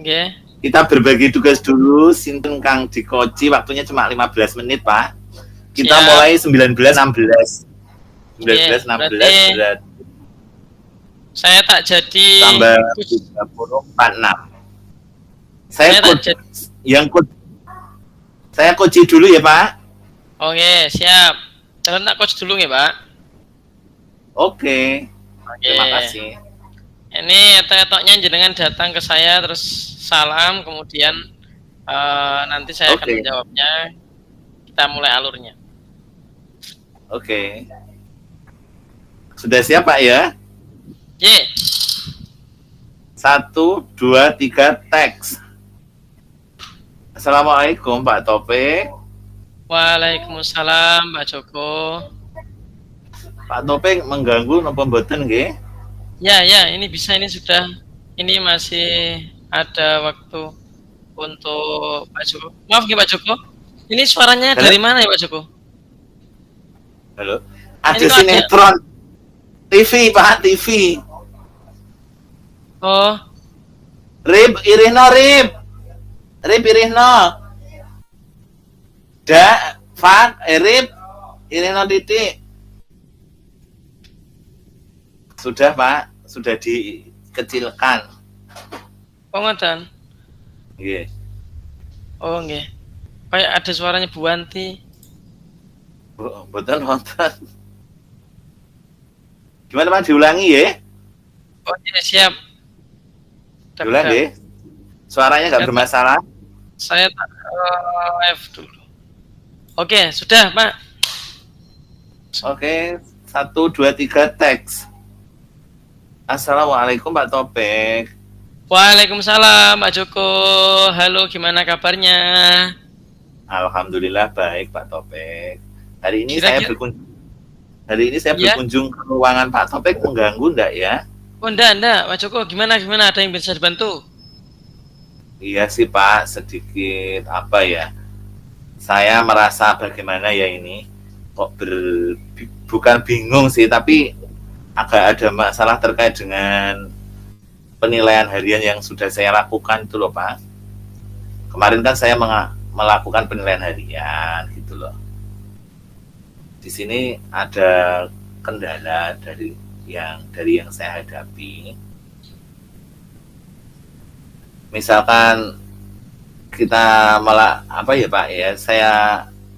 Nggih. Kita berbagi tugas dulu, sinten Kang Dikoci, waktunya cuma 15 menit, Pak. Kita Siap. mulai 19.16. 19.16 berarti berat. Saya tak jadi Tambah 30, 46. Saya kunci dulu ya, Pak. Oke, siap. Jalan tak coach dulu ya, Pak. Oke. Terima kasih. Ini etok-etoknya jenengan datang ke saya terus salam, kemudian nanti saya akan menjawabnya. Kita mulai alurnya. Oke. Sudah siap, Pak ya? Ye. 1, 2, 3, teks. Assalamualaikum Pak Topik. Waalaikumsalam Pak Joko. Pak Topik mengganggu napa mboten nggih? Ya, ini bisa, ini sudah. Ini masih ada waktu untuk Pak Joko. Maaf ya Pak Joko. Ini suaranya dari mana ya Pak Joko? Halo. Ada sinetron. TV Pak, TV. Oh. Rib Irihno. Fat, Rib Irihno titik. Sudah Pak, sudah dikecilkan. Oh ngoten. Nggih. Oh nggih. Kayak ada suaranya Bu Wanti. Mboten wonten. Gimana Pak, diulangi ya? Oh iya, siap. Diulang nggih. Suaranya nggak bermasalah. Saya F dulu. Oke, sudah Pak. Oke, 1, 2, 3, teks. Assalamualaikum Pak Topik. Waalaikumsalam Pak Joko. Halo, gimana kabarnya? Alhamdulillah baik Pak Topik. Hari ini saya berkunjung ke ruangan Pak Topik, mengganggu enggak ya? Oh enggak Pak Joko, gimana? Ada yang bisa dibantu? Iya sih Pak, sedikit apa ya? Saya merasa bagaimana ya ini kok bukan bingung sih, tapi agak ada masalah terkait dengan penilaian harian yang sudah saya lakukan itu loh Pak. Kemarin kan saya melakukan penilaian harian gitu loh. Di sini ada kendala dari yang saya hadapi. Misalkan kita apa ya Pak ya, saya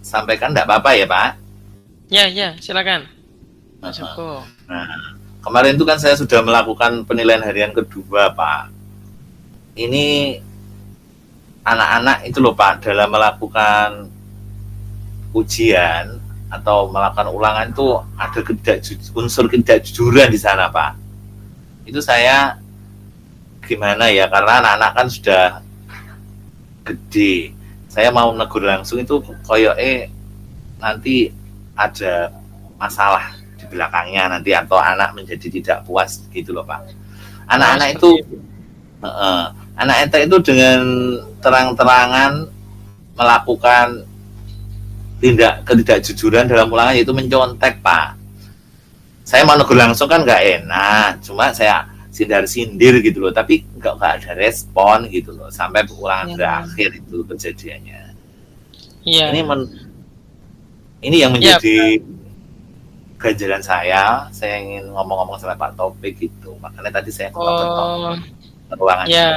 sampaikan enggak apa-apa ya Pak? Ya, silakan. Mas Joko. Nah, kemarin itu kan saya sudah melakukan penilaian harian kedua Pak. Ini anak-anak itu loh Pak, dalam melakukan ujian atau melakukan ulangan itu ada unsur ketidakjujuran di sana Pak. Itu saya gimana ya, karena anak-anak kan sudah gede. Saya mau negur langsung itu nanti ada masalah di belakangnya nanti, atau anak menjadi tidak puas gitu loh Pak. Anak-anak itu anak-anak itu dengan terang-terangan melakukan tindak ketidakjujuran dalam ulangan, yaitu mencontek Pak. Saya mau negur langsung kan nggak enak, cuma saya sindir gitu loh, tapi nggak ada respon gitu loh sampai ulangan berakhir itu kejadiannya. Iya. Ini yang menjadi ganjalan saya ingin ngomong-ngomong sama Pak Topik gitu, makanya tadi saya ketok ruangan. Ya,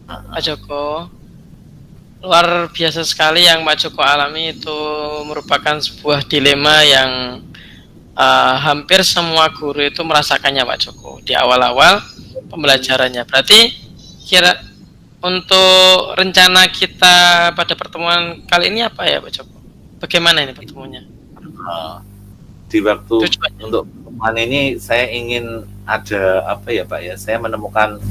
Pak Joko, luar biasa sekali yang Pak Joko alami. Itu merupakan sebuah dilema yang hampir semua guru itu merasakannya Pak Joko di awal-awal pembelajarannya. Berarti kira untuk rencana kita pada pertemuan kali ini apa ya Pak Joko? Bagaimana ini pertemuannya? Di waktu untuk pertemuan ini saya ingin ada apa ya Pak ya, saya menemukan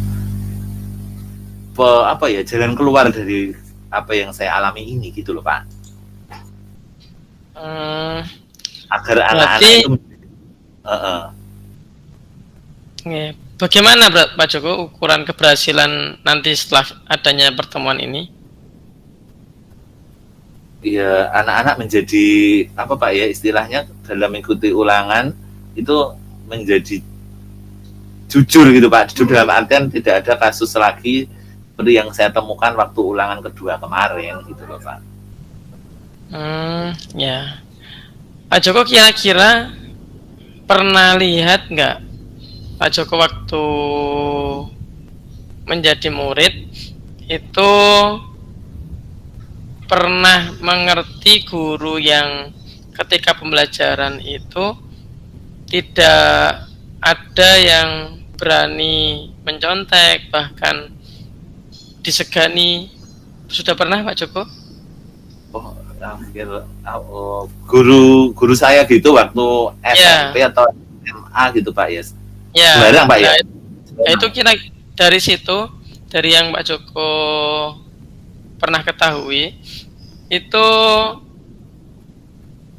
jalan keluar dari apa yang saya alami ini gitu loh Pak. Agar anak-anak itu bagaimana Pak Joko ukuran keberhasilan nanti setelah adanya pertemuan ini? Ya, anak-anak menjadi apa Pak ya, istilahnya dalam mengikuti ulangan itu menjadi jujur gitu Pak. Jujur dalam artian tidak ada kasus lagi seperti yang saya temukan waktu ulangan kedua kemarin gitu loh Pak. Ya. Pak Joko kira-kira pernah lihat nggak Pak Joko waktu menjadi murid itu pernah mengerti guru yang ketika pembelajaran itu tidak ada yang berani mencontek, bahkan disegani? Sudah pernah Pak Joko? Guru saya gitu waktu SMP atau SMA gitu Pak ya. Sembarang Pak ya. Itu kira dari situ, dari yang Pak Joko pernah ketahui, itu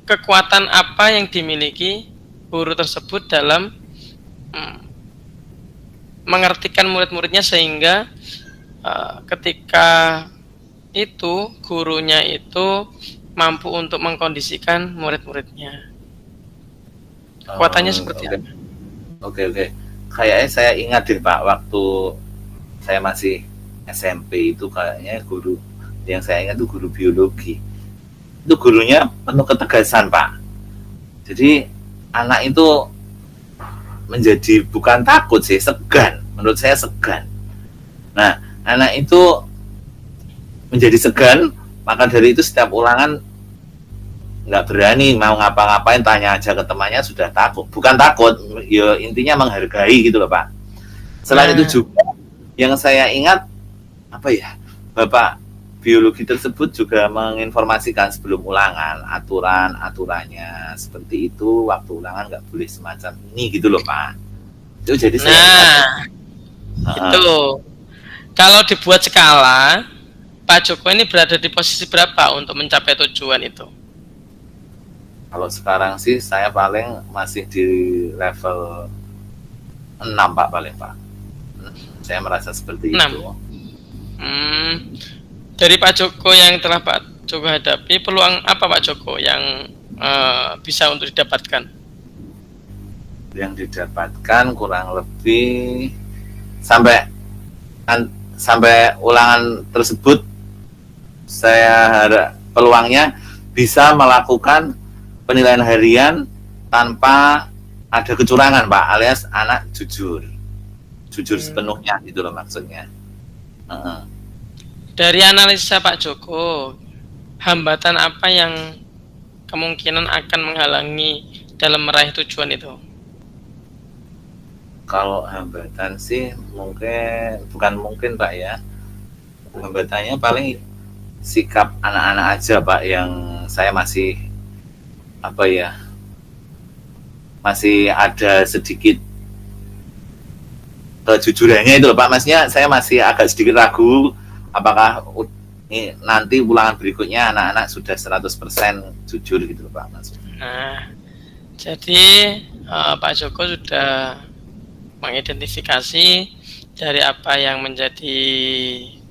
kekuatan apa yang dimiliki guru tersebut dalam mengertikan murid-muridnya sehingga ketika itu gurunya itu mampu untuk mengkondisikan murid-muridnya. Kekuatannya seperti apa? Oke. Kayaknya saya ingat deh Pak, waktu saya masih SMP itu kayaknya guru yang saya ingat itu guru biologi. Itu gurunya penuh ketegasan Pak. Jadi anak itu menjadi bukan takut sih, segan. Menurut saya segan. Nah, anak itu menjadi segan, maka dari itu setiap ulangan nggak berani mau ngapa-ngapain, tanya aja ke temannya sudah takut. Bukan takut, ya intinya menghargai gitu loh Pak. Selain itu juga yang saya ingat apa ya, Bapak biologi tersebut juga menginformasikan sebelum ulangan aturannya seperti itu, waktu ulangan nggak boleh semacam ini gitu loh Pak. Itu jadi saya itu kalau dibuat skala, Pak Joko ini berada di posisi berapa untuk mencapai tujuan itu? Kalau sekarang sih saya paling masih di level 6 Pak, paling Pak. Saya merasa seperti 6. Itu. Dari Pak Joko yang telah Pak Joko hadapi, peluang apa Pak Joko yang bisa untuk didapatkan? Yang didapatkan kurang lebih sampai ulangan tersebut, saya harap peluangnya bisa melakukan penilaian harian tanpa ada kecurangan Pak, alias anak jujur sepenuhnya gitu loh maksudnya. Dari analisa Pak Joko, hambatan apa yang kemungkinan akan menghalangi dalam meraih tujuan itu? Kalau hambatan sih bukan mungkin Pak ya. Hambatannya paling sikap anak-anak aja Pak, yang saya masih masih ada sedikit kejujurannya itu loh Pak. Maksudnya saya masih agak sedikit ragu apakah nanti ulangan berikutnya anak-anak sudah 100% jujur gitu loh Pak maksudnya. Nah, jadi Pak Joko sudah mengidentifikasi dari apa yang menjadi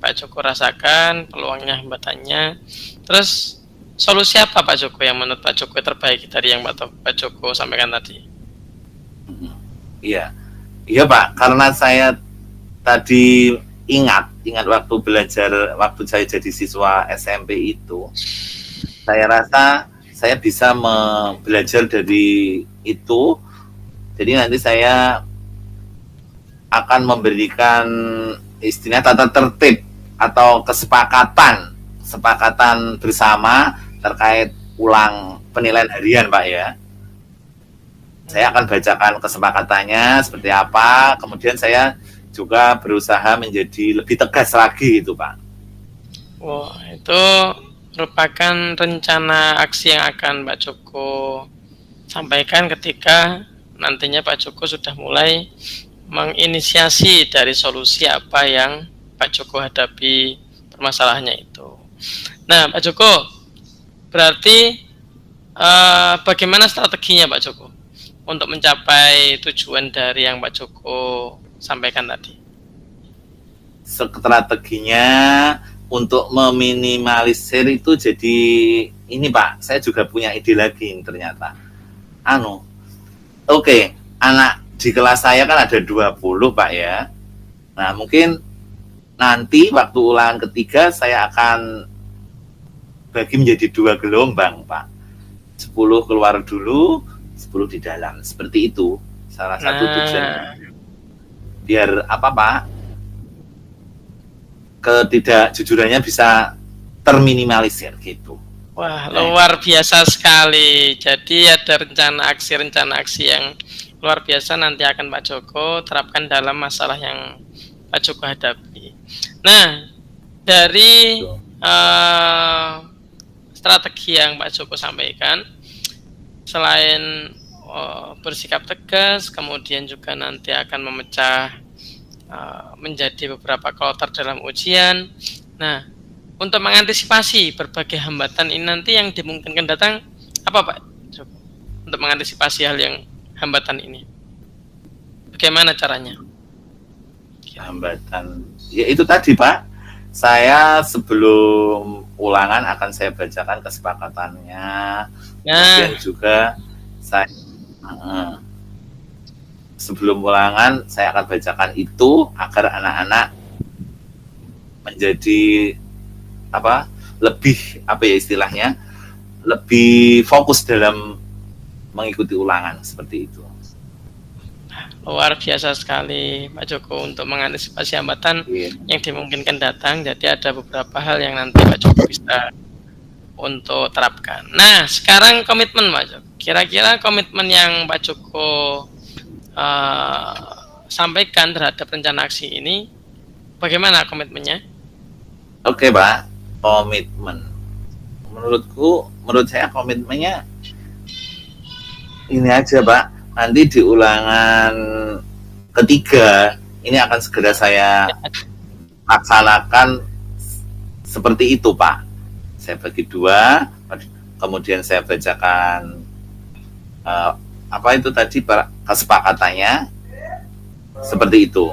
Pak Joko rasakan, peluangnya, hambatannya. Terus solusi apa Pak Joko yang menurut Pak Joko terbaik dari yang Pak Joko sampaikan tadi? Iya Pak, karena saya tadi ingat waktu saya jadi siswa SMP itu, saya rasa saya bisa belajar dari itu. Jadi nanti saya akan memberikan istilah tata tertib atau kesepakatan bersama terkait penilaian harian Pak ya. Saya akan bacakan kesepakatannya seperti apa, kemudian saya juga berusaha menjadi lebih tegas lagi itu Pak. Wah, itu merupakan rencana aksi yang akan Pak Joko sampaikan ketika nantinya Pak Joko sudah mulai menginisiasi dari solusi apa yang Pak Joko hadapi permasalahannya itu. Nah, Pak Joko, berarti bagaimana strateginya Pak Joko untuk mencapai tujuan dari yang Pak Joko sampaikan tadi? Strateginya untuk meminimalisir itu, jadi ini Pak, saya juga punya ide lagi ternyata. Oke, anak di kelas saya kan ada 20 Pak ya. Nah mungkin nanti waktu ulangan ketiga saya akan bagi menjadi 2 gelombang, Pak. 10 keluar dulu, 10 di dalam. Seperti itu. Salah satu tujuannya. Biar apa, Pak? Ketidakjujurannya bisa terminimalisir gitu. Wah, luar biasa sekali. Jadi ada rencana aksi yang luar biasa nanti akan Pak Joko terapkan dalam masalah yang Pak Joko hadapi. Nah, dari strategi yang Pak Joko sampaikan, selain bersikap tegas, kemudian juga nanti akan memecah menjadi beberapa kloter dalam ujian. Nah, untuk mengantisipasi berbagai hambatan ini nanti yang dimungkinkan datang, apa Pak Joko? Untuk mengantisipasi hal yang hambatan ini, bagaimana caranya? Hambatan, ya itu tadi Pak. Saya sebelum ulangan akan saya bacakan kesepakatannya. Kemudian juga saya sebelum ulangan saya akan bacakan itu agar anak-anak menjadi lebih istilahnya lebih fokus dalam mengikuti ulangan seperti itu. Luar biasa sekali Pak Joko untuk mengantisipasi hambatan yang dimungkinkan datang. Jadi ada beberapa hal yang nanti Pak Joko bisa untuk terapkan. Nah, sekarang komitmen Pak Joko. Kira-kira komitmen yang Pak Joko sampaikan terhadap rencana aksi ini, bagaimana komitmennya? Oke Pak, komitmen. Menurut saya komitmennya ini aja Pak. Nanti di ulangan ketiga ini akan segera saya laksanakan seperti itu Pak. Saya bagi 2, kemudian saya bacakan itu tadi Pak, kesepakatannya seperti itu.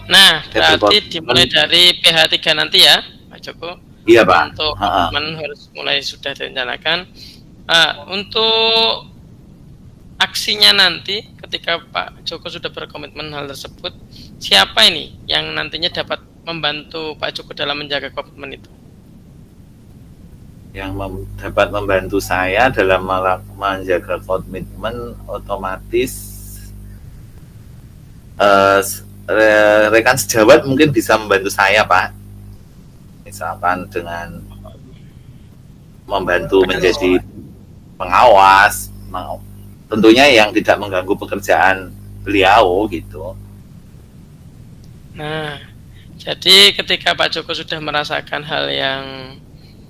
Nah, berarti dimulai dari PH3 nanti ya Pak Joko. Iya Pak. Untuk komitmen harus mulai sudah direncanakan. Untuk aksinya nanti ketika Pak Joko sudah berkomitmen hal tersebut, siapa ini yang nantinya dapat membantu Pak Joko dalam menjaga komitmen itu? Yang dapat membantu saya dalam menjaga komitmen otomatis rekan sejawat mungkin bisa membantu saya Pak, misalkan dengan membantu menjadi pengawas, tentunya yang tidak mengganggu pekerjaan beliau gitu. Nah, jadi ketika Pak Joko sudah merasakan hal yang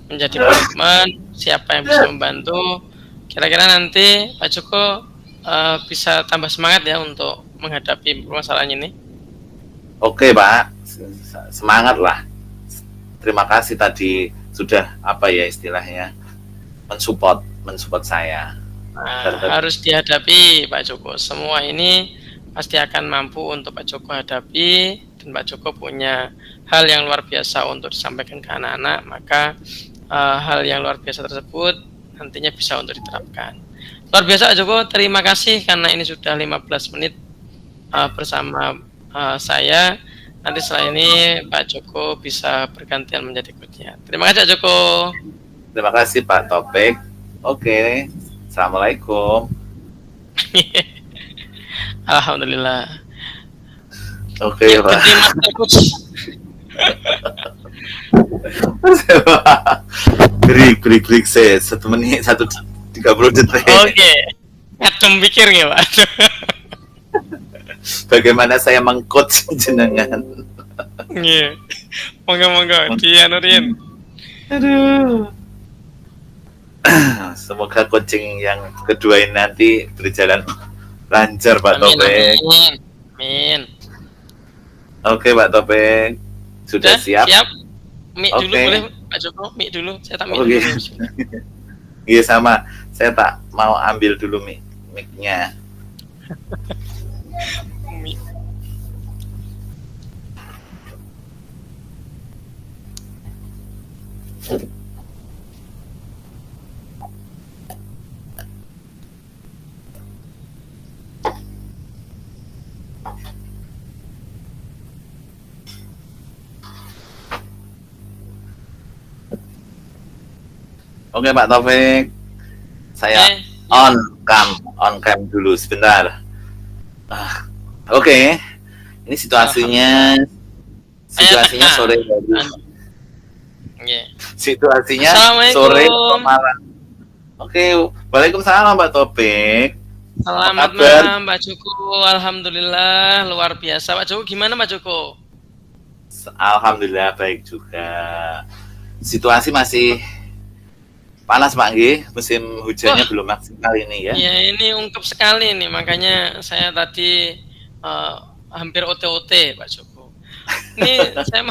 menjadi komitmen, siapa yang bisa membantu, kira-kira nanti Pak Joko bisa tambah semangat ya untuk menghadapi permasalahan ini. Oke Pak, semangat lah. Terima kasih tadi sudah istilahnya mensupport saya. Harus dihadapi Pak Joko. Semua ini pasti akan mampu untuk Pak Joko hadapi, dan Pak Joko punya hal yang luar biasa untuk disampaikan ke anak-anak, maka hal yang luar biasa tersebut nantinya bisa untuk diterapkan. Luar biasa Pak Joko, terima kasih karena ini sudah 15 menit bersama saya. Nanti setelah ini Pak Joko bisa bergantian menjadi coachnya. Terima kasih Pak Joko. Terima kasih Pak Topik. Oke, assalamualaikum. Alhamdulillah. Oke Pak. break saya 1 menit 1:30 detik. Oke. Ngadem pikir ya Pak. Bagaimana saya mengcoach jenengan? Iya. Monggo dianurin. Aduh. Semoga coaching yang kedua ini nanti berjalan lancar Pak Topik. Amin. Oke Pak Topik. Sudah siap? Siap. Mik dulu boleh Pak Joko, mik dulu. Saya tak mik dulu. Iya sama. Saya tak mau ambil dulu mic-nya. Oke Pak Taufik, saya Eh, on cam dulu sebentar. Ah, oke, ini situasinya Alhamdulillah. sore hari. Iya. Situasinya sore atau Assalamualaikum. malam. Oke, waalaikumsalam Pak Taufik. Apa Selamat kabar? malam Pak Joko. Alhamdulillah luar biasa. Pak Joko gimana Pak Joko? Alhamdulillah baik juga. Situasi masih panas Pak Nggih, musim hujannya Wah, belum maksimal ini ya. ya ini ungkep sekali nih. Makanya saya tadi eh, hampir OT-OT Pak Joko. Ini saya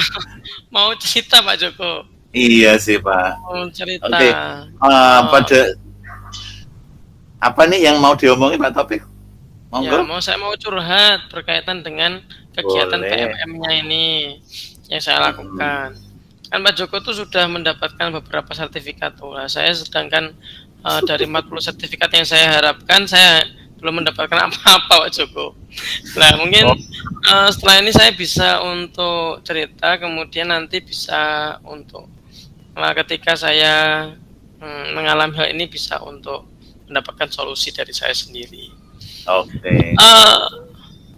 mau cerita Pak Joko. Iya sih Pak. Mau cerita. Oke, Eh, pada apa nih yang mau diomongin Pak Taufik? Ya, Monggo. saya mau curhat berkaitan dengan kegiatan Boleh. PMM-nya ini yang saya Hmm. lakukan. Kan Pak Joko tuh sudah mendapatkan beberapa sertifikat tuh. Nah, saya sedangkan dari 40 sertifikat yang saya harapkan, saya belum mendapatkan apa-apa Pak Joko. Nah, mungkin Oh, setelah ini saya bisa untuk cerita, kemudian nanti bisa untuk ketika saya mengalami hal ini bisa untuk mendapatkan solusi dari saya sendiri. oke. Uh,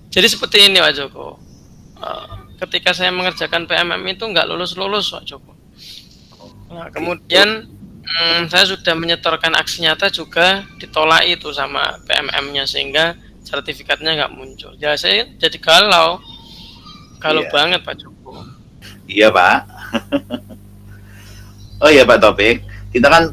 jadi seperti ini Pak Joko. Ketika saya mengerjakan PMM itu nggak lulus-lulus Pak Joko. Nah, Gitu. kemudian saya sudah menyetorkan aksi nyata juga ditolak itu sama PMM-nya sehingga sertifikatnya nggak muncul. Ya saya jadi galau Iya. banget Pak Joko. Iya Pak. Oh iya Pak Taufik, kita kan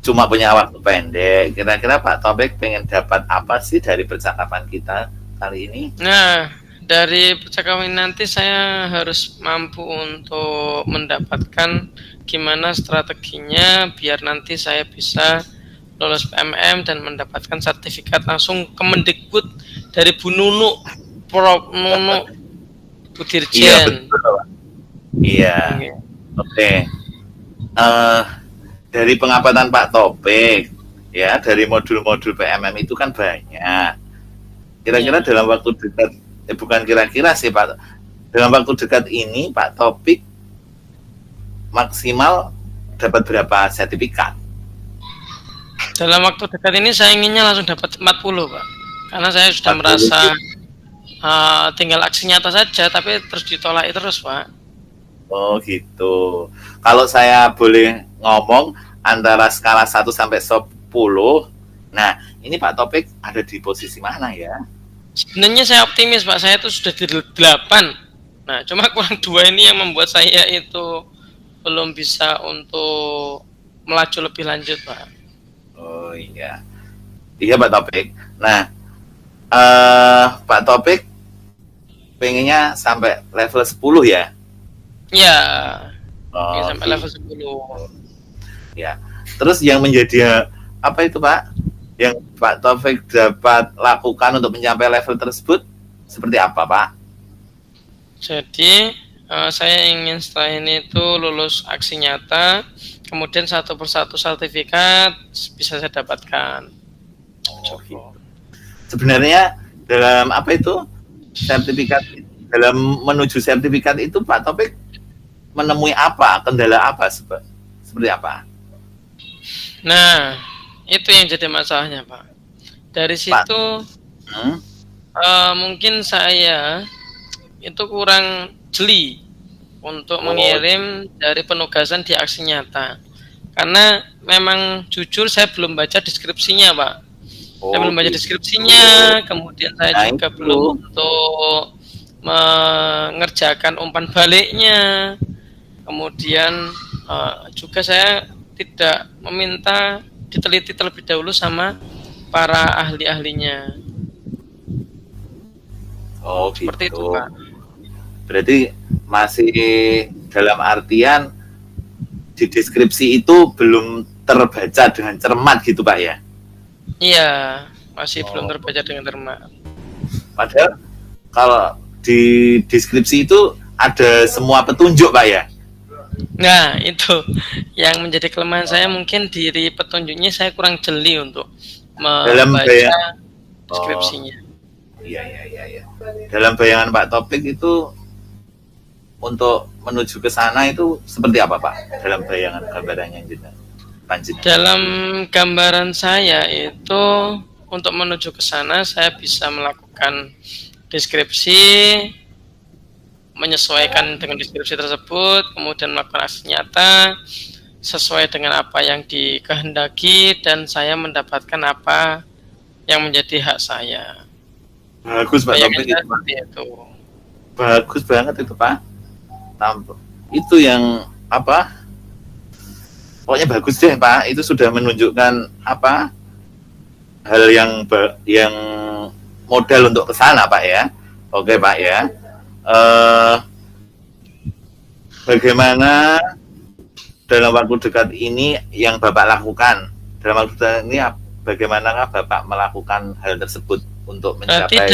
cuma punya waktu pendek. Kira-kira Pak Taufik pengen dapat apa sih dari percakapan kita kali ini? Nah, dari percakapan nanti saya harus mampu untuk mendapatkan gimana strateginya biar nanti saya bisa lolos PMM dan mendapatkan sertifikat langsung Kemendikbud dari Bu Nunu, Prof Nunu, Bu Iya Dirjen. betul Pak. Iya. Oke. Oke. Eh dari pengamatan Pak Taufik, ya dari modul-modul PMM itu kan banyak. Kira-kira Ya. dalam waktu dekat, bukan kira-kira sih Pak, dalam waktu dekat ini Pak Taufik maksimal dapat berapa sertifikat? Dalam waktu dekat ini saya inginnya langsung dapat 40, Pak. Karena saya sudah 40 merasa gitu. tinggal aksi nyata saja tapi terus ditolak terus, Pak. Oh gitu. Kalau saya boleh ngomong antara skala 1 sampai 10, nah ini Pak Topik ada di posisi mana ya? Sebenarnya saya optimis, Pak. Saya itu sudah di 8. Nah, cuma kurang 2 ini yang membuat saya itu belum bisa untuk melaju lebih lanjut, Pak. Oh iya. Iya Pak Topik. Nah, Pak Topik pengennya sampai level 10 ya? Ya, Oh, sampai gitu. level 10. Ya. Terus yang menjadi apa itu Pak? Yang Pak Taufik dapat lakukan untuk mencapai level tersebut seperti apa Pak? Jadi, saya ingin setelah ini itu lulus aksi nyata, kemudian satu persatu sertifikat bisa saya dapatkan. Oh, gitu. Sebenarnya dalam apa itu sertifikat, dalam menuju sertifikat itu Pak Taufik menemui apa, kendala apa seperti apa? Nah, itu yang jadi masalahnya, Pak. Dari Pak, situ mungkin saya itu kurang jeli untuk mengirim dari penugasan di aksi nyata. Karena memang jujur saya belum baca deskripsinya, Pak. Saya belum baca deskripsinya, kemudian saya nah, juga itu. belum untuk mengerjakan umpan baliknya. Kemudian juga saya tidak meminta diteliti terlebih dahulu sama para ahli-ahlinya. Oh Seperti itu, gitu. Pak. Berarti masih dalam artian di deskripsi itu belum terbaca dengan cermat gitu Pak ya? Iya, masih belum terbaca dengan cermat. Padahal kalau di deskripsi itu ada semua petunjuk Pak ya? Nah, itu yang menjadi kelemahan saya, mungkin diri petunjuknya saya kurang jeli untuk membaca deskripsinya. Iya. Dalam bayangan Pak Topik itu untuk menuju ke sana itu seperti apa Pak? Dalam bayangan gambarannya gitu. panjenengan? Dalam gambaran saya itu untuk menuju ke sana saya bisa melakukan deskripsi, menyesuaikan dengan deskripsi tersebut, kemudian melakukan aksi nyata sesuai dengan apa yang dikehendaki dan saya mendapatkan apa yang menjadi hak saya. Bagus Pak Bayangan Taufik saya itu, Pak. seperti itu. Bagus banget itu Pak. Itu yang apa? Pokoknya bagus deh Pak. Itu sudah menunjukkan apa? Hal yang modal untuk ke sana Pak ya. Oke Pak ya. Bagaimana dalam waktu dekat ini yang Bapak lakukan? Dalam waktu dekat ini bagaimanakah Bapak melakukan hal tersebut untuk Berarti mencapai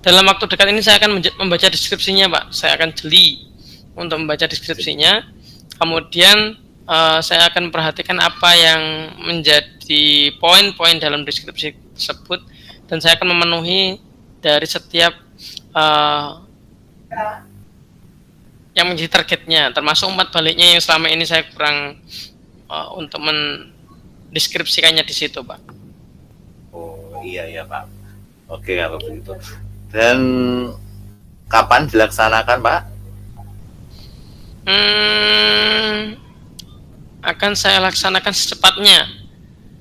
dalam waktu dekat ini saya akan membaca deskripsinya, Pak. Saya akan jeli untuk membaca deskripsinya. Kemudian saya akan perhatikan apa yang menjadi poin-poin dalam deskripsi tersebut dan saya akan memenuhi dari setiap yang menjadi targetnya, termasuk umpat baliknya yang selama ini saya kurang untuk mendeskripsikannya di situ, Pak. Oh iya ya Pak. Oke kalau begitu. Dan kapan dilaksanakan Pak? Akan saya laksanakan secepatnya.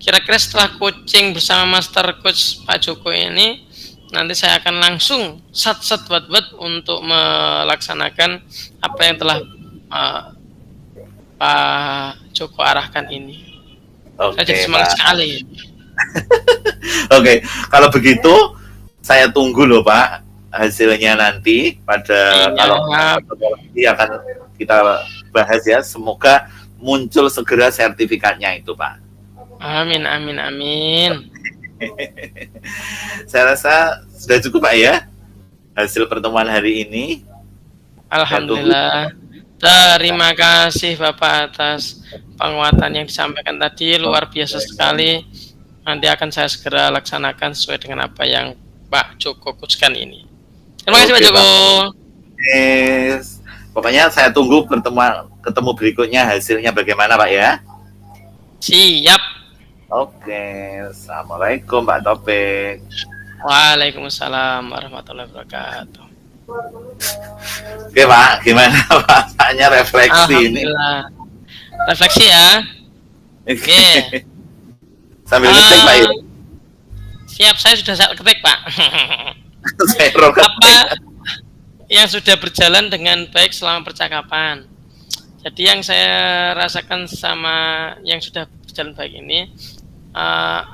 Kira-kira setelah coaching bersama Master Coach Pak Joko ini, nanti saya akan langsung sat-sat buat untuk melaksanakan apa yang telah Pak Joko arahkan ini. Oke, Saya jadi semangat Pak. sekali. Oke, kalau begitu saya tunggu loh Pak hasilnya nanti pada kalau nanti akan kita bahas ya. Semoga muncul segera sertifikatnya itu Pak. Amin, amin, amin. Saya rasa sudah cukup Pak ya hasil pertemuan hari ini. Alhamdulillah. Terima kasih Bapak atas penguatan yang disampaikan tadi, luar biasa sekali. Nanti akan saya segera laksanakan sesuai dengan apa yang Pak Joko coachkan ini. Terima kasih Pak Joko. Yes. Pokoknya saya tunggu ketemu berikutnya hasilnya bagaimana Pak ya. Siap. Oke, assalamualaikum Pak Taufik. Waalaikumsalam warahmatullahi wabarakatuh. Oke Pak, gimana Paknya refleksi ini? Refleksi ya. Oke. Sambil ngetik Pak ya. Siap, saya sudah ketik Pak. Apa yang sudah berjalan dengan baik selama percakapan. Jadi yang saya rasakan sama yang sudah berjalan baik ini,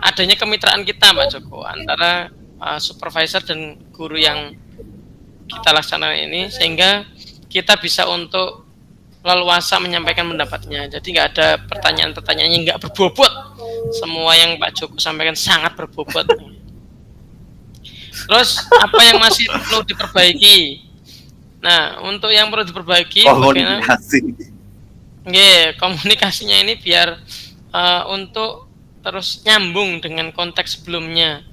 adanya kemitraan kita Pak Joko antara supervisor dan guru yang kita laksanakan ini, sehingga kita bisa untuk leluasa menyampaikan pendapatnya. Jadi nggak ada pertanyaan-pertanyaan yang nggak berbobot. Semua yang Pak Joko sampaikan sangat berbobot. Terus apa yang masih perlu diperbaiki? Nah, untuk yang perlu diperbaiki, komunikasinya ini biar untuk terus nyambung dengan konteks sebelumnya.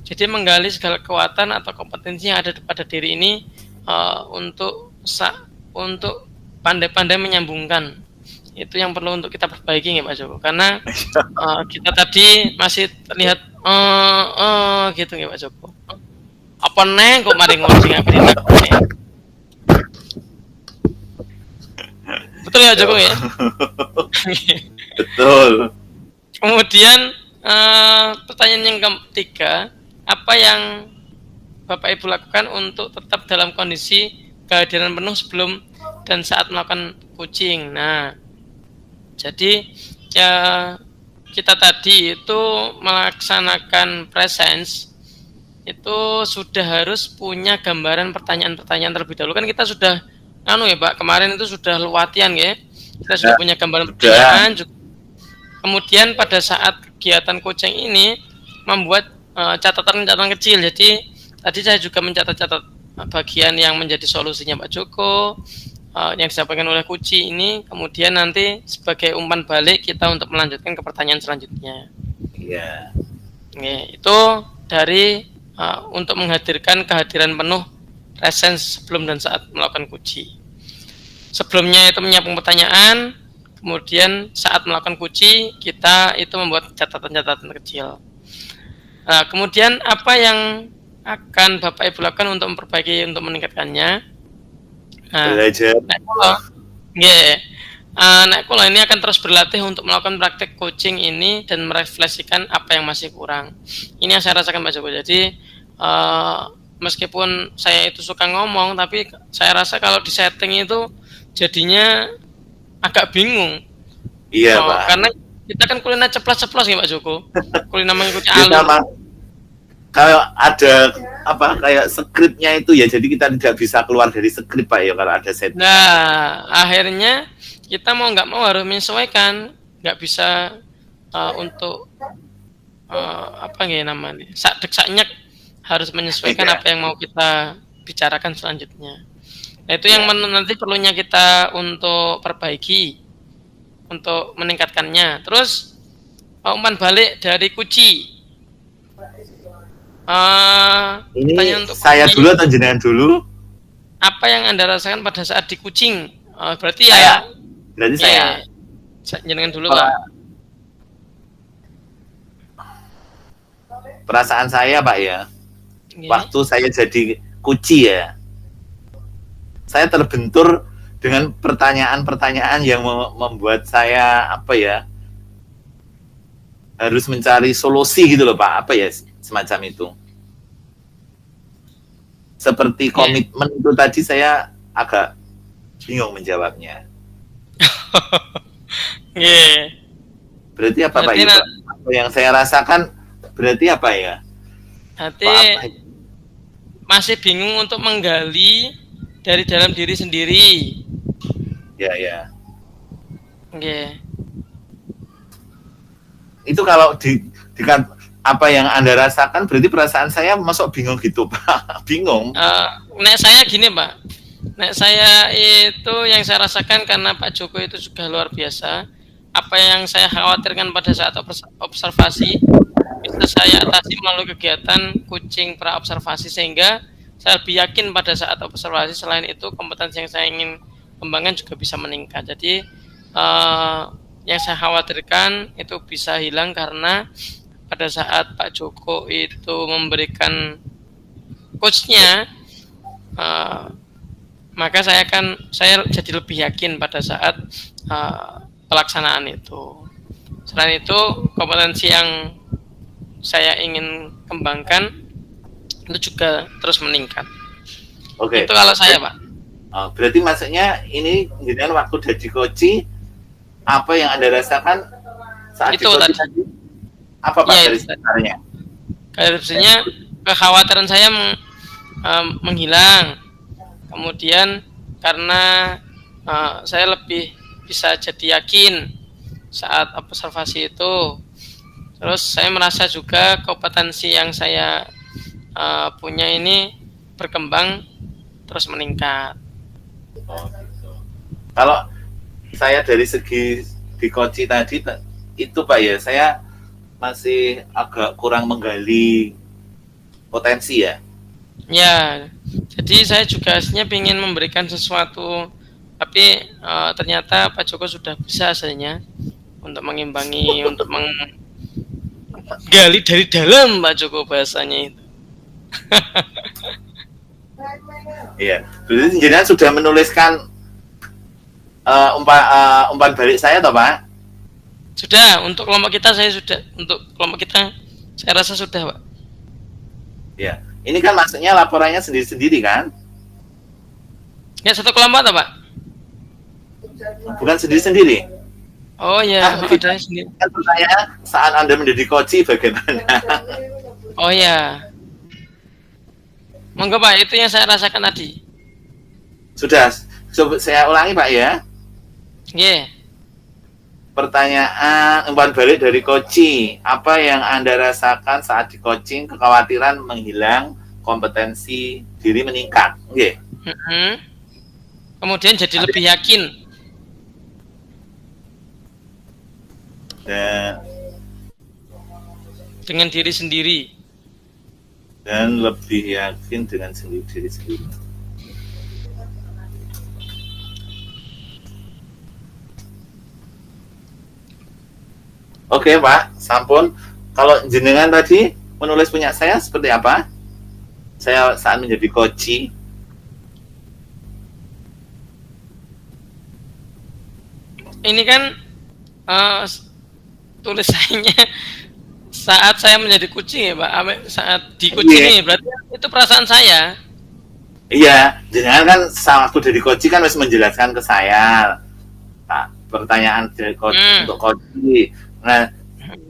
Jadi menggali segala kekuatan atau kompetensi yang ada pada diri ini untuk pandai-pandai menyambungkan. Itu yang perlu untuk kita perbaiki ya Pak Joko. Karena kita tadi masih terlihat gitu ya Pak Joko. Apa neng kok mari ngomong apa ini? Betul ya Joko ya? Betul. Kemudian pertanyaan yang ketiga, apa yang Bapak Ibu lakukan untuk tetap dalam kondisi kehadiran penuh sebelum dan saat melakukan coaching? Nah, jadi ya kita tadi itu melaksanakan presence itu sudah harus punya gambaran pertanyaan-pertanyaan terlebih dahulu. Kan kita sudah ya Pak, kemarin itu sudah latihan ya. Kita sudah punya gambaran pertanyaan. Kemudian pada saat kegiatan coaching ini membuat catatan-catatan kecil. Jadi tadi saya juga mencatat-catat bagian yang menjadi solusinya Pak Joko, yang disampaikan oleh Kuci ini, kemudian nanti sebagai umpan balik kita untuk melanjutkan ke pertanyaan selanjutnya. Iya. Itu dari untuk menghadirkan kehadiran penuh presence sebelum dan saat melakukan Kuci. Sebelumnya itu menyiapkan pertanyaan, kemudian saat melakukan kunci kita itu membuat catatan-catatan kecil. Nah, kemudian apa yang akan Bapak Ibu lakukan untuk memperbaiki, untuk meningkatkannya? Nah, Belajar. nek kula nggih. Nek kula ini akan terus berlatih untuk melakukan praktek coaching ini dan merefleksikan apa yang masih kurang. Ini yang saya rasakan Pak Joko. Jadi meskipun saya itu suka ngomong, tapi saya rasa kalau di setting itu jadinya agak bingung. Iya, Pak. Karena kita kan kuliner ceplos-ceplos ya Pak Joko. Kuliner mengikuti Kita alur. kalau ada apa kayak skripnya itu ya, jadi kita tidak bisa keluar dari skrip Pak ya kalau ada setting. Nah, akhirnya kita mau nggak mau harus menyesuaikan, nggak bisa untuk apa nggih namanya, sak dek sak nyek, harus menyesuaikan apa yang mau kita bicarakan selanjutnya. Nah, itu yang nanti perlunya kita untuk perbaiki, untuk meningkatkannya. Terus umpan balik dari Kuci. Ini untuk saya dulu atau jenengan dulu? Apa yang Anda rasakan pada saat di kucing? Berarti ya. Berarti saya. Jenengan dulu Pak. Perasaan saya Pak ya, waktu saya jadi kuci ya, saya terbentur dengan pertanyaan-pertanyaan yang membuat saya apa ya, harus mencari solusi gitu loh Pak, apa ya semacam itu. Seperti komitmen itu tadi saya agak bingung menjawabnya. Berarti apa Pak? Apa yang saya rasakan berarti apa ya? Berarti masih bingung untuk menggali dari dalam diri sendiri. Ya. Itu kalau dengan apa yang Anda rasakan berarti perasaan saya masuk bingung gitu Pak. Bingung. Nek saya gini Pak. Nek saya itu yang saya rasakan karena Pak Joko itu sudah luar biasa. Apa yang saya khawatirkan pada saat observasi bisa saya atasi melalui kegiatan coaching pra observasi, sehingga saya lebih yakin pada saat observasi. Selain itu kompetensi yang saya ingin kembangkan juga bisa meningkat. Jadi yang saya khawatirkan itu bisa hilang karena pada saat Pak Joko itu memberikan coachnya, maka saya jadi lebih yakin pada saat pelaksanaan itu. Selain itu kompetensi yang saya ingin kembangkan itu juga terus meningkat. Oke. Itu kalau saya Pak. Berarti maksudnya ini dengan waktu jadi coach, apa yang Anda rasakan saat itu tadi? Apa Pak dari sebenarnya? Garisnya kekhawatiran saya menghilang. Kemudian karena saya lebih bisa jadi yakin saat observasi itu. Terus saya merasa juga kompetensi yang saya punya ini berkembang terus meningkat. Gitu. Kalau saya dari segi di coach tadi itu Pak ya, saya masih agak kurang menggali potensi ya. Ya, jadi saya juga aslinya ingin memberikan sesuatu, tapi ternyata Pak Joko sudah bisa aslinya untuk mengimbangi, untuk menggali dari dalam Pak Joko bahasanya itu. Iya, berarti jenengan sudah menuliskan umpan balik saya toh Pak? Sudah, untuk kelompok kita saya rasa sudah Pak. Ya, ini kan maksudnya laporannya sendiri-sendiri kan? Ya, satu kelompok toh Pak? Bukan sendiri-sendiri. Oh ya, ada sendiri. Kan pertanyaan saat Anda menjadi coach bagaimana? Oh ya. Monggo Pak, itu yang saya rasakan tadi. Sudah, saya ulangi Pak ya. Yeah. Pertanyaan umpan balik dari coaching, apa yang Anda rasakan saat di coaching? Kekhawatiran menghilang, kompetensi diri meningkat. Okay. Kemudian jadi lebih yakin. Dengan diri sendiri. Dan lebih yakin dengan diri sendiri. Oke Pak, sampun. Kalau jenengan tadi menulis punya saya seperti apa? Saya saat menjadi koci. Ini kan tulisannya saat saya menjadi kucing ya Pak. Saat di kucing Iya, ini berarti itu perasaan saya. iya. Jenengan kan waktu jadi koci kan harus menjelaskan ke saya, Pak. Pertanyaan untuk koci. Nah,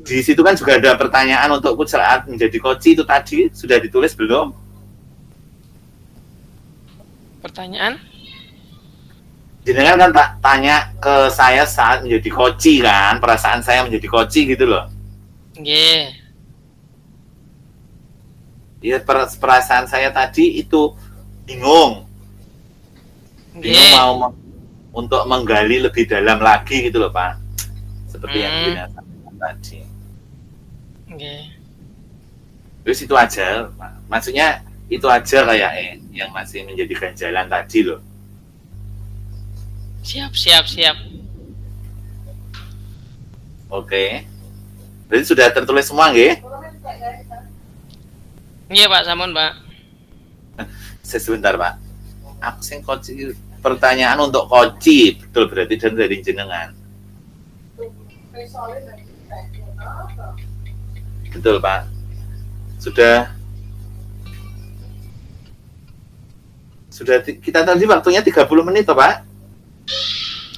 di situ kan juga ada pertanyaan untuk saat menjadi koci itu tadi sudah ditulis belum? Pertanyaan? Jenengan kan tanya ke saya saat menjadi koci kan, perasaan saya menjadi koci gitu loh. Nggih. Ya perasaan saya tadi itu bingung Nggih. mau untuk menggali lebih dalam lagi gitu loh Pak, seperti yang Dina sampaikan tadi. Nggih. Terus itu aja Pak. Maksudnya itu aja kayak yang masih menjadi ganjalan tadi loh. Siap. Oke. Berarti sudah tertulis semua nggih? Nggih Pak, sampun Pak. Sebentar Pak. Aku sing koci, pertanyaan untuk koci betul berarti dan dari jenengan. Betul Pak. Sudah kita tadi waktunya 30 menit toh Pak?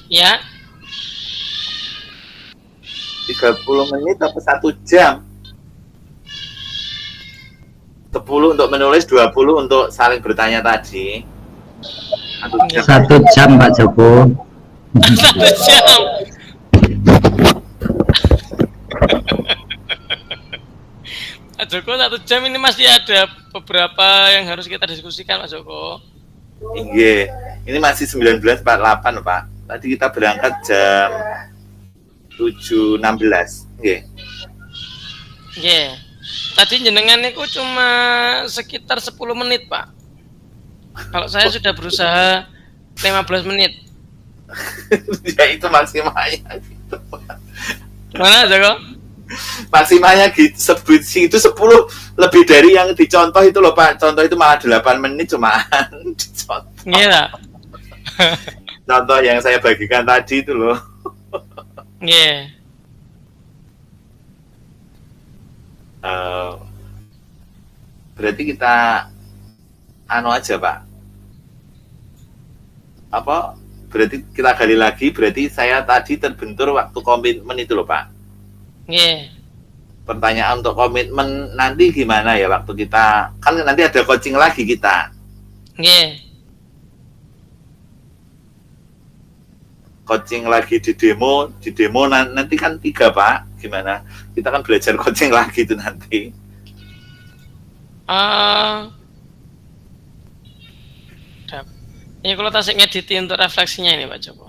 Ya. 30 menit atau 1 jam? 10 untuk menulis, 20 untuk saling bertanya tadi. 1 jam Pak Joko. 1 jam. Pak Joko 1 jam ini masih ada beberapa yang harus kita diskusikan Pak Joko. Iya, ini masih 19.48 Pak. Tadi kita berangkat jam 7.16. Nggih. Nggih. Tadi jenengan niku cuma sekitar 10 menit, Pak. Kalau saya sudah berusaha 15 menit. Ya itu maksimalnya gitu. Mana Joko? Maksimalnya gitu, sebut sih itu 10 lebih dari yang dicontoh itu loh Pak. Contoh itu malah 8 menit cumaan dicontoh. Iya. Contoh yang saya bagikan tadi itu loh. Iya. Berarti kita anu aja Pak. Apa? Berarti kita gali lagi. Berarti saya tadi terbentur waktu komitmen itu loh Pak. Iya. Pertanyaan untuk komitmen nanti gimana ya waktu kita kan nanti ada coaching lagi kita. Iya. Coaching lagi di demo nanti kan 3 Pak. Gimana? Kita kan belajar coaching lagi itu nanti. Ini kalau tasik ngedit untuk refleksinya ini Pak Joko.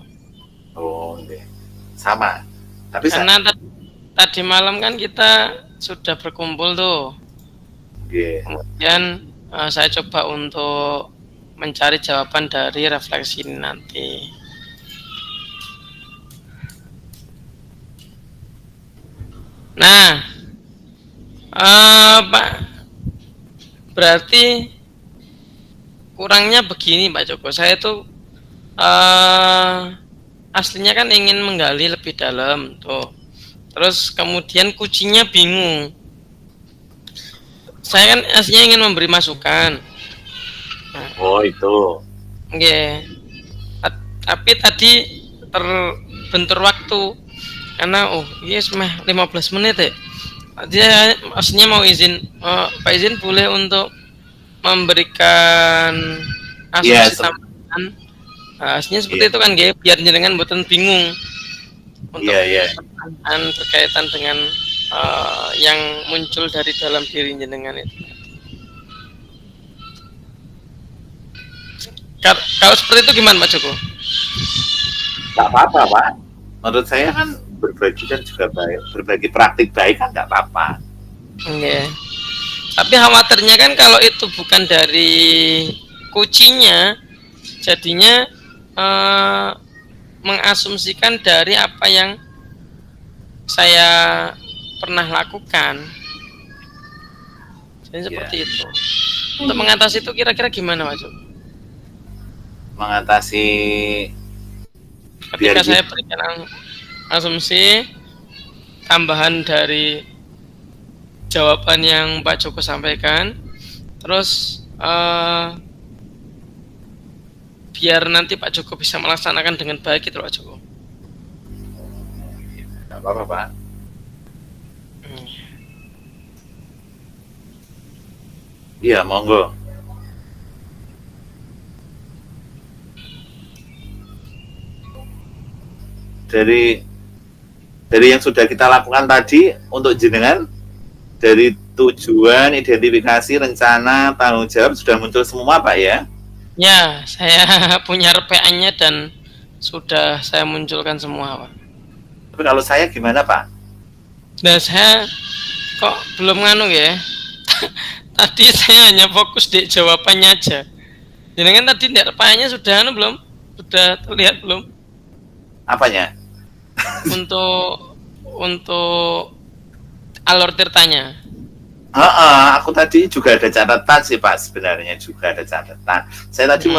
Oh, okay. Sama. Tapi karena tadi malam kan kita sudah berkumpul tuh. Okay. Kemudian saya coba untuk mencari jawaban dari refleksi ini nanti. Nah, Pak, berarti kurangnya begini Pak Joko. Saya tuh aslinya kan ingin menggali lebih dalam tuh. Terus kemudian kucingnya bingung. Saya kan aslinya ingin memberi masukan. Oh itu. Oke. Tapi tadi terbentur waktu. Karena yes mah 15 menit ya. Dia aslinya mau izin, Pak izin boleh untuk memberikan asumsi tambahan. Aslinya seperti itu kan, biar jenengan mboten bingung untuk pertanyaan berkaitan dengan yang muncul dari dalam diri jenengan itu. Kalau seperti itu gimana Pak Joko? Gak apa-apa Pak. Menurut saya kan berbagi kan juga baik, berbagi praktik baik kan nggak apa-apa. Iya. Tapi khawatirnya kan kalau itu bukan dari kucingnya, jadinya mengasumsikan dari apa yang saya pernah lakukan. Jadi seperti itu. Untuk mengatasi itu kira-kira gimana, Pak Joko? Mengatasi Ketika biar saya berikan asumsi tambahan dari jawaban yang Pak Joko sampaikan, terus biar nanti Pak Joko bisa melaksanakan dengan baik itu, Pak Joko. nggak apa-apa, Pak. Iya, monggo. Dari yang sudah kita lakukan tadi untuk jenengan, dari tujuan, identifikasi, rencana, tanggung jawab sudah muncul semua, Pak ya? Ya, saya punya RPA-nya dan sudah saya munculkan semua, Pak. Tapi kalau saya gimana, Pak? Nah, saya kok belum nganu ya. Tadi saya hanya fokus di jawabannya aja. Jenengan tadi di RPA-nya sudah anu belum? Sudah terlihat belum? Apanya? Untuk alur tirtanya. Aku tadi juga ada catatan sih, Pak. Sebenarnya juga ada catatan. Saya tadi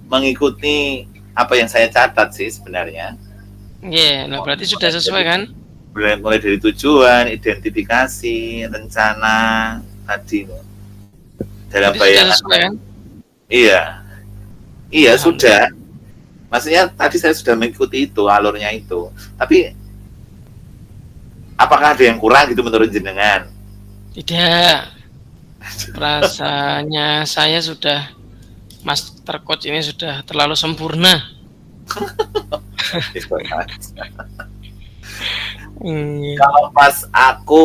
mengikuti apa yang saya catat sih sebenarnya. Iya, nah berarti sudah sesuai kan? Mulai dari tujuan, identifikasi, rencana tadi dalam Berarti bayangan. sudah sesuai kan? Iya sudah. Maksudnya tadi saya sudah mengikuti itu alurnya itu. Tapi apakah ada yang kurang gitu menurut jenengan? Tidak. Rasanya saya sudah Master Coach ini sudah terlalu sempurna. Kalau pas aku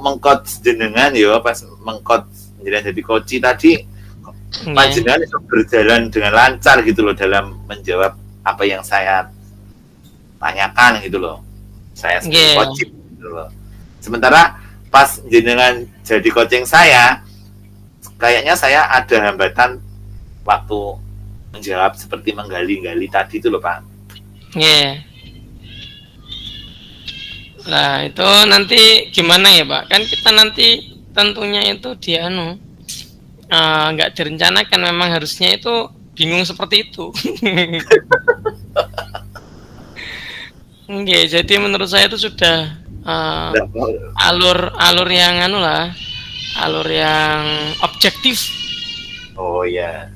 mengcoach jenengan ya, pas mengcoach jenengan jadi coach tadi, panjenengan itu berjalan dengan lancar gitu loh dalam menjawab apa yang saya tanyakan gitu loh. Saya sebagai coaching gitu loh. Sementara pas jenengan jadi coaching saya, kayaknya saya ada hambatan waktu menjawab seperti menggali-gali tadi itu loh, Pak. Nah itu nanti gimana ya, Pak? Kan kita nanti tentunya itu nggak direncanakan, memang harusnya itu bingung seperti itu. Jadi menurut saya itu sudah alur yang alur yang objektif. Oh ya.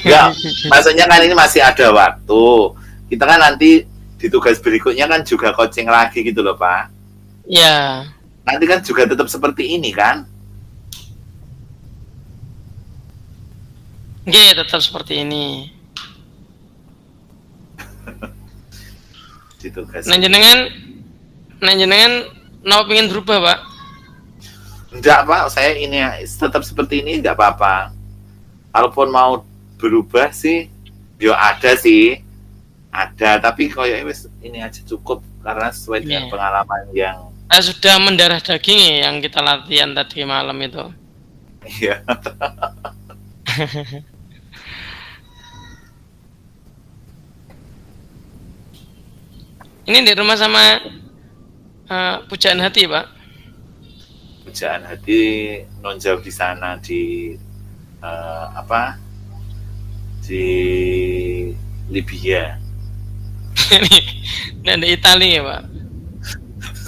Ya, maksudnya kan ini masih ada waktu. Kita kan nanti di tugas berikutnya kan juga coaching lagi gitu loh, Pak. Ya. Nanti kan juga tetap seperti ini kan? Tetap seperti ini. Di tugas. Nah jenengan pengen berubah, Pak? Enggak, Pak. Saya ini tetap seperti ini enggak apa-apa. Kalaupun mau berubah sih, ada sih. Ada, tapi kayak ini aja cukup karena sesuai dengan pengalaman yang sudah mendarah daging ya, yang kita latihan tadi malam itu. Iya. Ini di rumah sama pujaan hati, Pak. Pujaan hati non jauh di sana di di Libya. Nah, di Italia ya, Pak.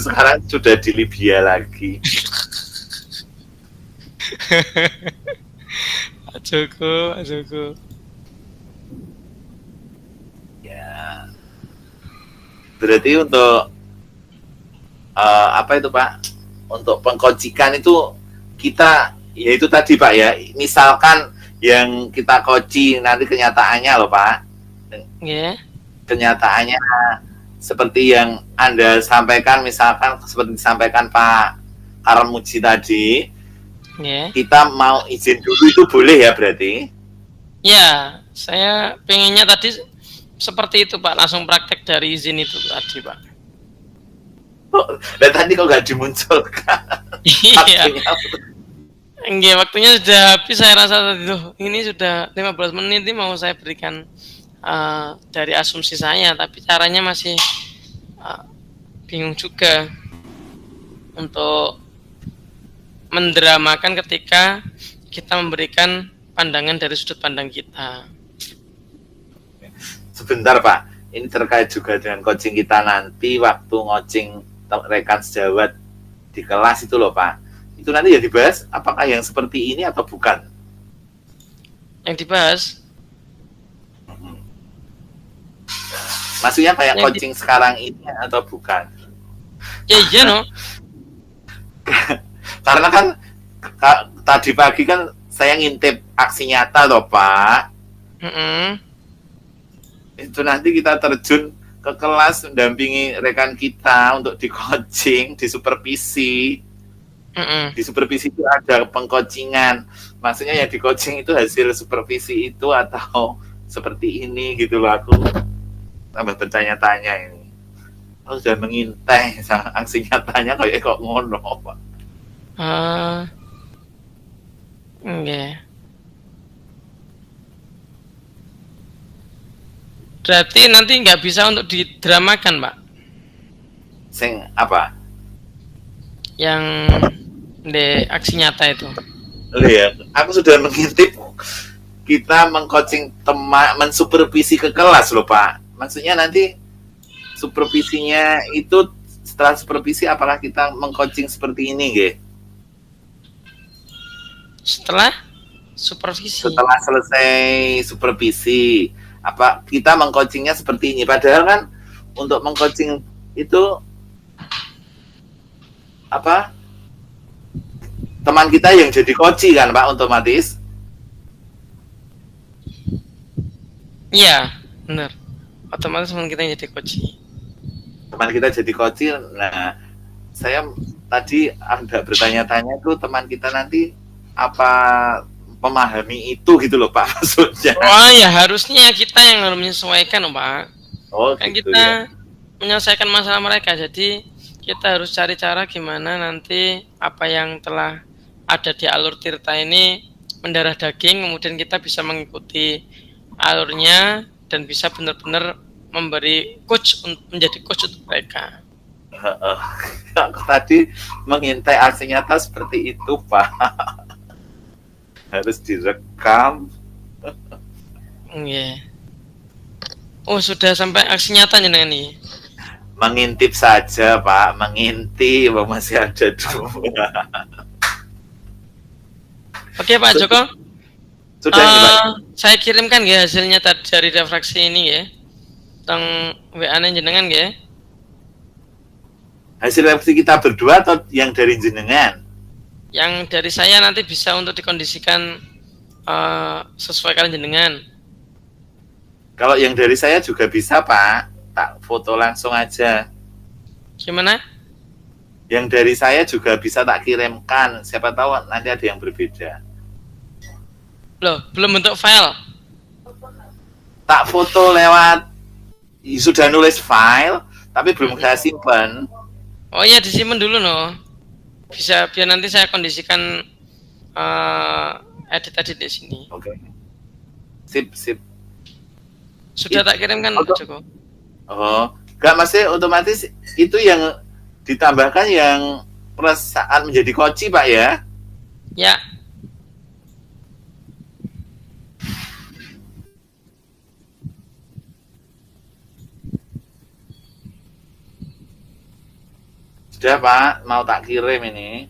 Sekarang sudah di Libya lagi. Pak Joko. Ya. Berarti untuk apa itu, Pak? Untuk pengkocikan itu kita, ya itu tadi, Pak ya. Misalkan yang kita koci nanti kenyataannya loh, Pak. Kenyataannya seperti yang Anda sampaikan, misalkan seperti disampaikan Pak Karmuji tadi, kita mau izin dulu itu boleh ya berarti? Ya, saya pengennya tadi seperti itu, Pak, langsung praktek dari izin itu tadi, Pak. Dan tadi kok nggak dimunculkan? Iya. Waktunya sudah habis, saya rasa tadi ini sudah 15 menit ini mau saya berikan dari asumsi saya, tapi caranya masih bingung juga untuk mendramakan ketika kita memberikan pandangan dari sudut pandang kita. Sebentar Pak, ini terkait juga dengan coaching kita nanti waktu coaching rekan sejawat di kelas itu loh Pak. Itu nanti ya dibahas apakah yang seperti ini atau bukan? Yang dibahas? Maksudnya kayak Yang coaching sekarang ini atau bukan? Ya iya no. Karena kan tadi pagi kan saya ngintip aksi nyata loh Pak. Itu nanti kita terjun ke kelas mendampingi rekan kita untuk di coaching, di supervisi. Di supervisi itu ada pengcoachingan. Maksudnya yang di coaching itu hasil supervisi itu atau seperti ini gitu loh, aku tambah bertanya-tanya ini. Aku sudah mengintai aksi nyatanya kayak kok ngono Pak. Enggak. Berarti nanti nggak bisa untuk didramakan, Pak? Sing apa? Yang di aksi nyata itu. Lihat, aku sudah mengintip kita mengcoaching teman, mensupervisi ke kelas loh Pak. Maksudnya nanti supervisinya itu setelah supervisi apakah kita mengcoaching seperti ini, nggih? Setelah supervisi. Setelah selesai supervisi, apa kita mengcoachingnya seperti ini? Padahal kan untuk mengcoaching itu apa? Teman kita yang jadi coach kan Pak otomatis? Iya, benar. Otomatis teman kita yang jadi coach. Teman kita jadi coach. Nah, saya tadi ada bertanya-tanya tuh teman kita nanti apa memahami itu gitu loh Pak maksudnya. Oh ya harusnya kita yang harus menyesuaikan loh Pak. Oh kan gitu, kita ya. Menyelesaikan masalah mereka. Jadi kita harus cari cara gimana nanti apa yang telah ada di alur tirta ini mendarah daging, kemudian kita bisa mengikuti alurnya dan bisa benar-benar memberi coach, menjadi coach untuk mereka. Aku tadi mengintai aksi nyata seperti itu Pak. Harus direkam. Yeah. Oh sudah sampai aksi nyata jenengan nih. Mengintip saja Pak, mengintip masih ada dua. Oke Pak Joko. Sudah ini Pak. Saya kirimkan ya hasilnya tadi dari refraksi ini ya. Tentang WA-nya jenengan ya. Hasil refleksi kita berdua atau yang dari jenengan? Yang dari saya nanti bisa untuk dikondisikan sesuai kalian jenengan. Kalau yang dari saya juga bisa Pak, tak foto langsung aja. Gimana? Yang dari saya juga bisa tak kirimkan. Siapa tahu nanti ada yang berbeda. Loh, belum bentuk file. Tak foto lewat, sudah nulis file, tapi belum saya simpan. Oh iya, disimpan dulu no. Bisa biar nanti saya kondisikan edit di sini. Oke. Sip. Sudah tak kirimkan Pak Joko. Oh, enggak masih otomatis itu yang ditambahkan yang perasaan menjadi koci Pak ya? Ya. Sudah Pak, mau tak kirim ini.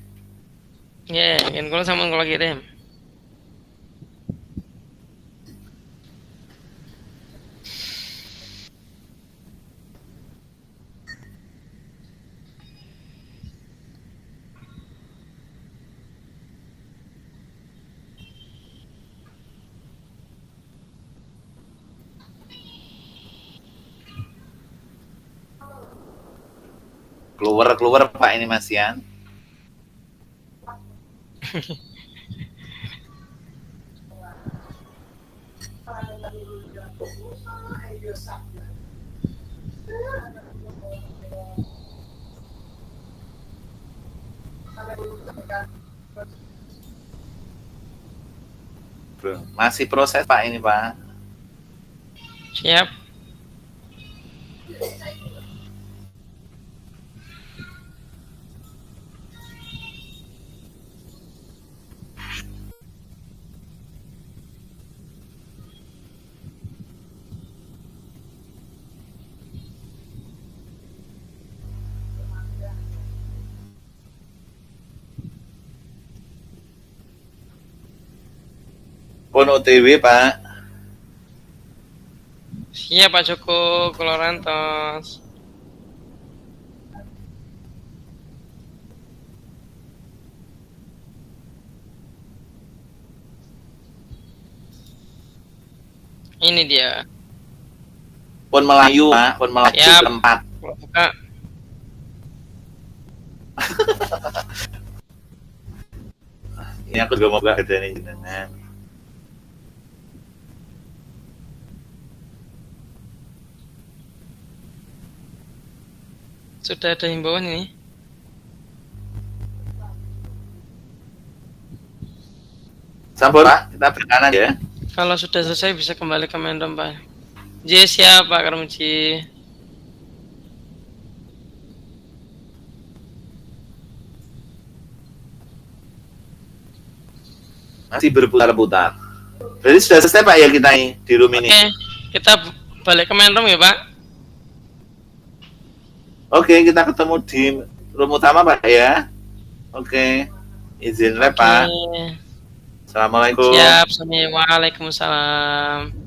Ya, ingin kalau sama kalau kirim. Keluar Pak ini Mas Yan. Masih proses Pak ini Pak. Siap. Pun OTW Pak. Siap Pak Joko, kula rantos. Ini dia. Pun Melayu Pak, pun Melayu Siap. tempat. Kula buka. Ini aku juga mau buka gedenya jenengan. Sudah ada himbauan ini. Sampun Pak, kita berkanan ya. Kalau sudah selesai bisa kembali ke main room Pak. J siap Pak Karmuji. Masih berputar-putar. Berarti sudah selesai Pak ya kita ini di room ini. Oke, kita balik ke main room ya Pak. Oke, kita ketemu di room utama Pak ya. Oke, izin lab Pak. Oke. Assalamualaikum. Siap, Waalaikumsalam.